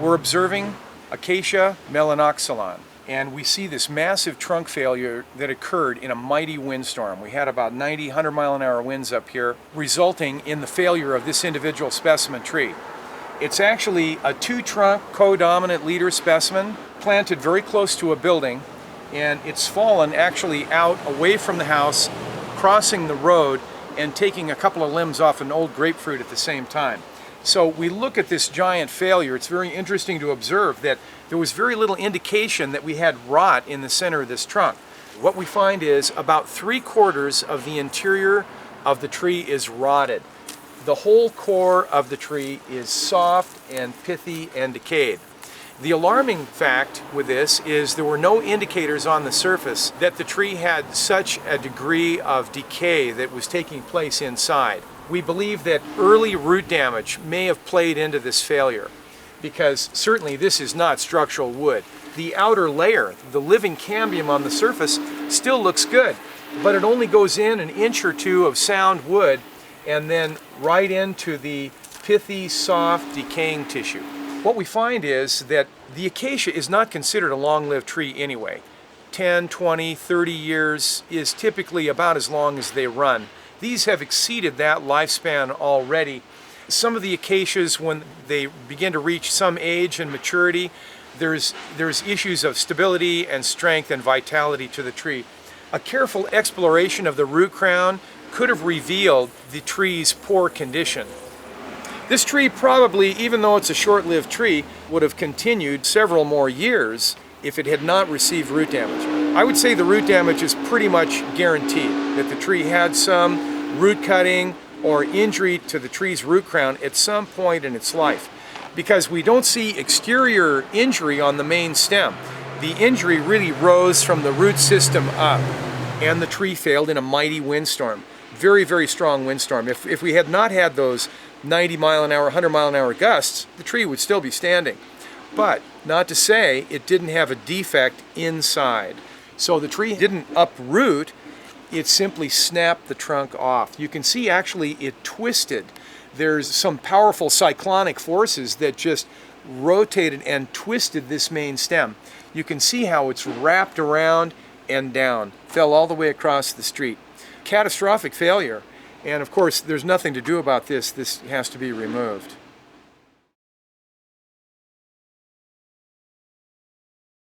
We're observing Acacia Melanoxylon, and we see this massive trunk failure that occurred in a mighty windstorm. We had about 90, 100-mile-an-hour winds up here, resulting in the failure of this individual specimen tree. It's actually a two-trunk codominant leader specimen planted very close to a building, and it's fallen actually out away from the house, crossing the road and taking a couple of limbs off an old grapefruit at the same time. So we look at this giant failure. It's very interesting to observe that there was very little indication that we had rot in the center of this trunk. What we find is about 3/4 of the interior of the tree is rotted. The whole core of the tree is soft and pithy and decayed. The alarming fact with this is there were no indicators on the surface that the tree had such a degree of decay that was taking place inside. We believe that early root damage may have played into this failure, because certainly this is not structural wood. The outer layer, the living cambium on the surface, still looks good, but it only goes in an inch or two of sound wood and then right into the pithy, soft, decaying tissue. What we find is that the acacia is not considered a long-lived tree anyway. 10, 20, 30 years is typically about as long as they run. These have exceeded that lifespan already. Some of the acacias, when they begin to reach some age and maturity, there's issues of stability and strength and vitality to the tree. A careful exploration of the root crown could have revealed the tree's poor condition. This tree probably, even though it's a short-lived tree, would have continued several more years if it had not received root damage. I would say the root damage is pretty much guaranteed, that the tree had some root cutting or injury to the tree's root crown at some point in its life, because we don't see exterior injury on the main stem. The injury really rose from the root system up, and the tree failed in a mighty windstorm. Very, very strong windstorm. If we had not had those 90-mile-an-hour, 100-mile-an-hour gusts, the tree would still be standing. But not to say it didn't have a defect inside. So the tree didn't uproot, it simply snapped the trunk off. You can see actually it twisted. There's some powerful cyclonic forces that just rotated and twisted this main stem. You can see how it's wrapped around and down, fell all the way across the street. Catastrophic failure. And of course, there's nothing to do about this. This has to be removed.